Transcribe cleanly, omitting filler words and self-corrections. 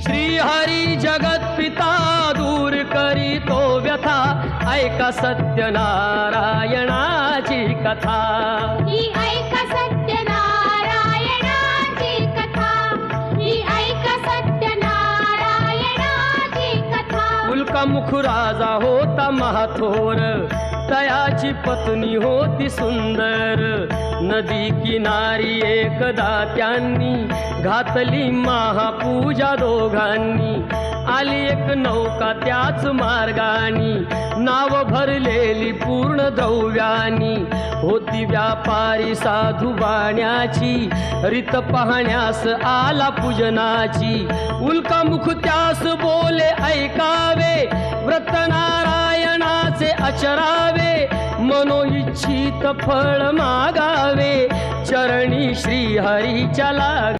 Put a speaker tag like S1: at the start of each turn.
S1: श्रीहरी जगत पिता दूर करीतो व्यथा, ऐका सत्यनारायणाची कथा।
S2: ही ऐका सत्यनारायणाची कथा, ही ऐका सत्यनारायणाची कथा।
S1: उल्कामुख राजा होता महाथोर, तयाची पत्नी होती सुंदर। नदी किनारी एकदा त्यांनी घातली महापूजा दोघांनी। आली एक नौका त्याच मार्गानी, नाव भरलेली पूर्ण द्रव्यानी। होती व्यापारी साधू बाण्याची, रीत पाहण्यास आला पूजनाची। उल्कामुख त्यास बोले ऐकावे, व्रत नारायणाचे आचरावे। मनोइच्छित फळ मागावे, चरणी श्रीहरीच्या लाग